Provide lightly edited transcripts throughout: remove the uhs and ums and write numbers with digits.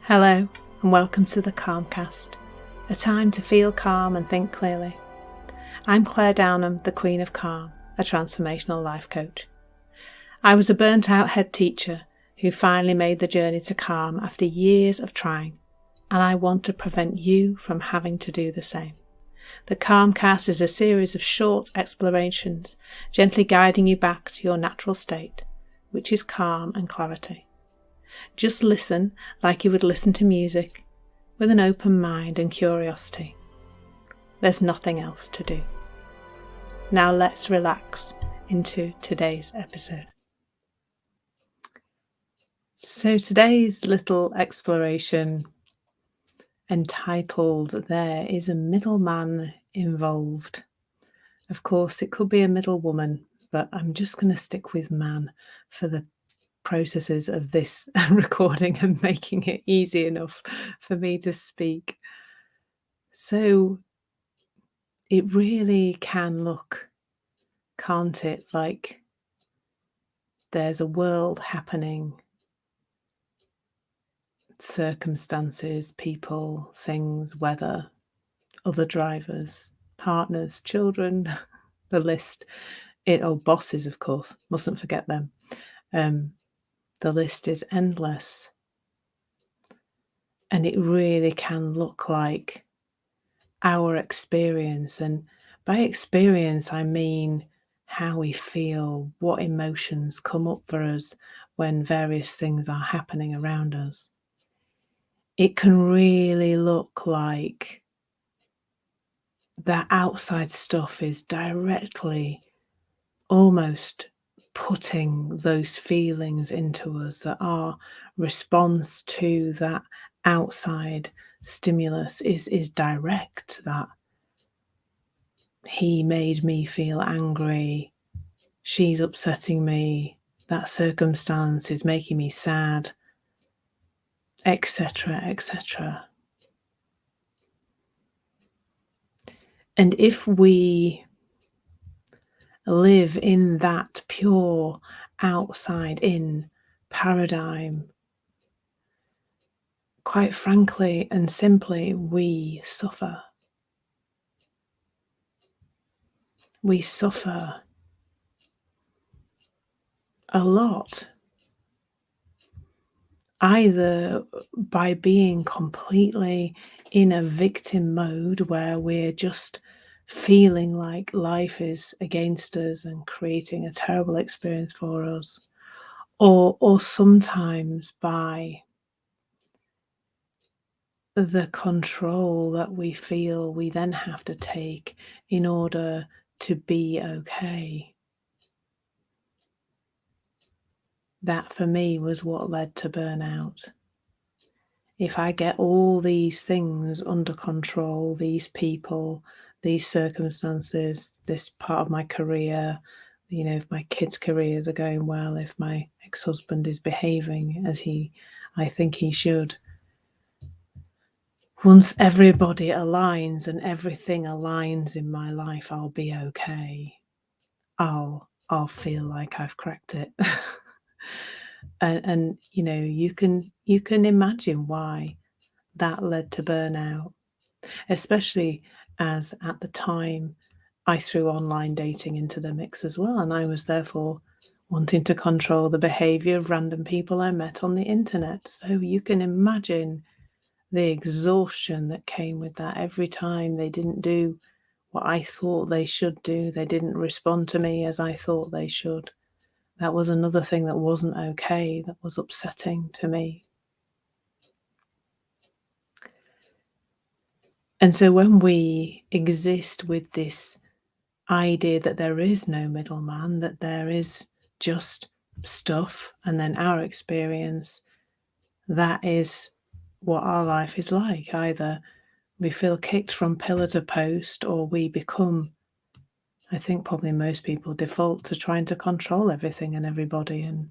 Hello and welcome to the Calmcast, a time to feel calm and think clearly. I'm Claire Downham, the Queen of Calm, a transformational life coach. I was a burnt out head teacher who finally made the journey to calm after years of trying, and I want to prevent you from having to do the same. The Calmcast is a series of short explorations, gently guiding you back to your natural state, which is calm and clarity. Just listen like you would listen to music, with an open mind and curiosity. There's nothing else to do. Now let's relax into today's episode. So today's little exploration, entitled "There is a Middleman Involved." Of course, it could be a middle woman, but I'm just going to stick with man for the processes of this recording and making it easy enough for me to speak. So it really can look, can't it, like there's a world happening, circumstances, people, things, weather, other drivers, partners, children, the list. Bosses, of course, mustn't forget them. The list is endless. And it really can look like our experience. And by experience, I mean how we feel, what emotions come up for us when various things are happening around us. It can really look like that outside stuff is directly almost putting those feelings into us, that our response to that outside stimulus is direct, that he made me feel angry, she's upsetting me, that circumstance is making me sad, etc., etc. And if we live in that pure outside-in paradigm, quite frankly and simply, we suffer. We suffer a lot, either by being completely in a victim mode where we're just feeling like life is against us and creating a terrible experience for us, or sometimes by the control that we feel we then have to take in order to be okay. That for me was what led to burnout. If I get all these things under control, these people, these circumstances, this part of my career, if my kids' careers are going well, if my ex-husband is behaving as I think he should, once everybody aligns and everything aligns in my life, I'll be okay. I'll feel like I've cracked it. and you can imagine why that led to burnout, especially as at the time I threw online dating into the mix as well, and I was therefore wanting to control the behavior of random people I met on the internet. So you can imagine the exhaustion that came with that. Every time they didn't do what I thought they should do, they didn't respond to me as I thought they should. That was another thing that wasn't okay, that was upsetting to me. And so when we exist with this idea that there is no middleman, that there is just stuff and then our experience, that is what our life is like. Either we feel kicked from pillar to post, or we become, I think probably most people default to trying to control everything and everybody, and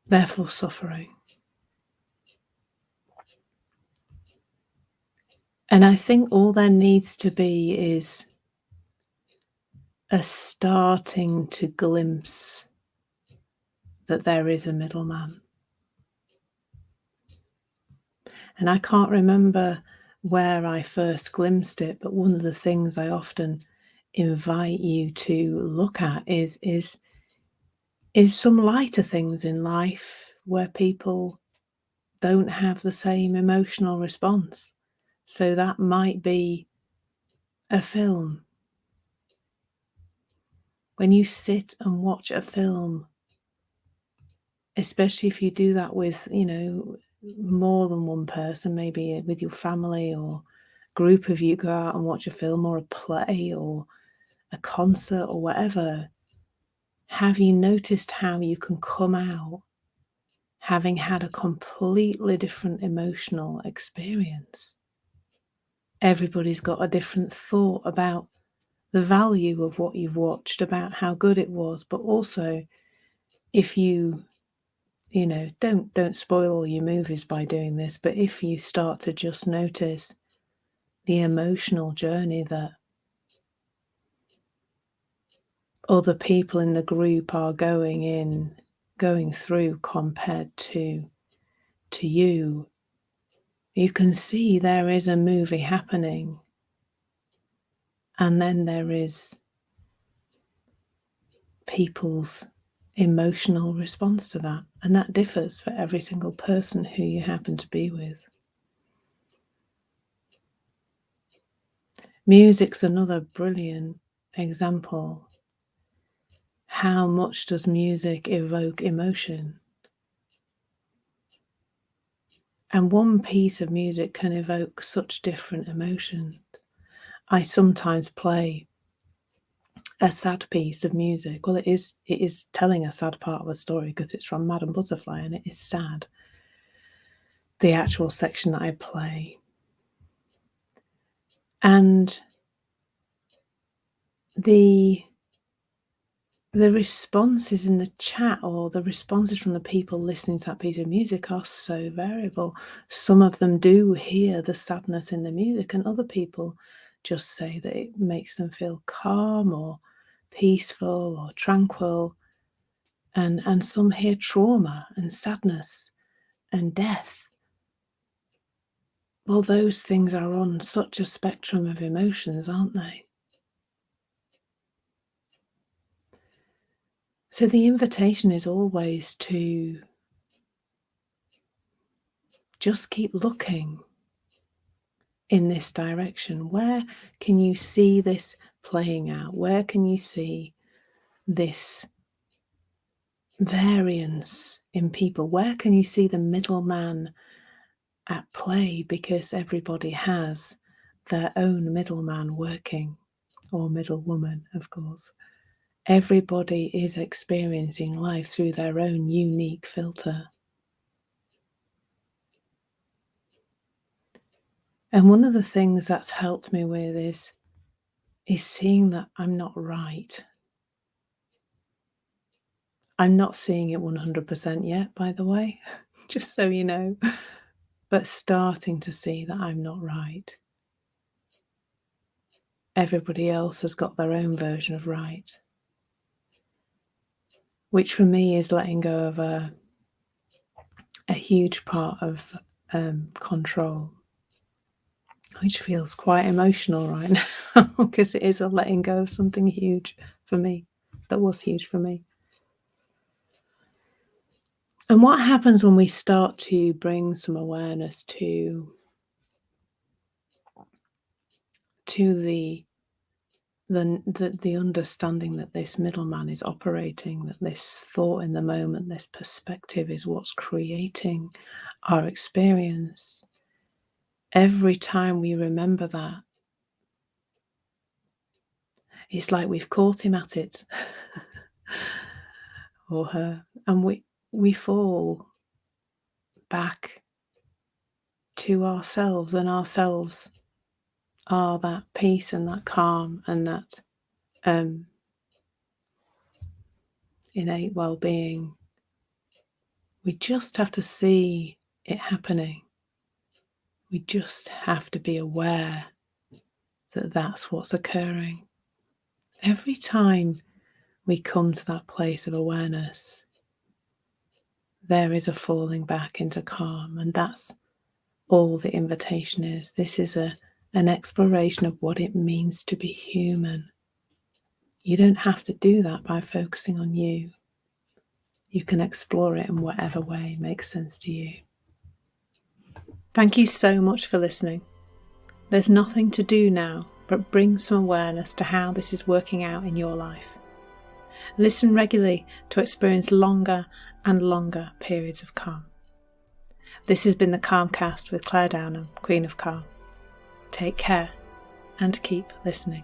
therefore suffering. And I think all there needs to be is a starting to glimpse that there is a middleman. And I can't remember where I first glimpsed it, but one of the things I often invite you to look at is some lighter things in life where people don't have the same emotional response. So that might be a film. When you sit and watch a film, especially if you do that with, more than one person, maybe with your family or group of you go out and watch a film or a play or a concert or whatever, have you noticed how you can come out having had a completely different emotional experience? Everybody's got a different thought about the value of what you've watched, about how good it was, but also if you don't spoil all your movies by doing this, but if you start to just notice the emotional journey that other people in the group are going through compared to you, you can see there is a movie happening, and then there is people's emotional response to that, and that differs for every single person who you happen to be with. Music's another brilliant example. How much does music evoke emotion? And one piece of music can evoke such different emotions. I sometimes play a sad piece of music. Well, it is telling a sad part of a story because it's from Madame Butterfly and it is sad. The actual section that I play. And the responses in the chat or the responses from the people listening to that piece of music are so variable. Some of them do hear the sadness in the music, and other people just say that it makes them feel calm or peaceful or tranquil. And some hear trauma and sadness and death. Well, those things are on such a spectrum of emotions, aren't they? So the invitation is always to just keep looking in this direction. Where can you see this playing out? Where can you see this variance in people? Where can you see the middleman at play? Because everybody has their own middleman working, or middlewoman, of course. Everybody is experiencing life through their own unique filter. And one of the things that's helped me with is seeing that I'm not right. I'm not seeing it 100% yet, by the way, just so you know, but starting to see that I'm not right. Everybody else has got their own version of right, which for me is letting go of a huge part of control, which feels quite emotional right now because it is a letting go of something huge for me, that was huge for me. And what happens when we start to bring some awareness to the understanding that this middleman is operating, that this thought in the moment, this perspective is what's creating our experience. Every time we remember that, it's like we've caught him at it or her, and we fall back to ourselves, and ourselves are that peace and that calm and that innate well-being. We just have to see it happening. We just have to be aware that that's what's occurring. Every time we come to that place of awareness, there is a falling back into calm, and that's all the invitation is. This is an exploration of what it means to be human. You don't have to do that by focusing on you. You can explore it in whatever way makes sense to you. Thank you so much for listening. There's nothing to do now but bring some awareness to how this is working out in your life. Listen regularly to experience longer and longer periods of calm. This has been the Calmcast with Claire Downham, Queen of Calm. Take care and keep listening.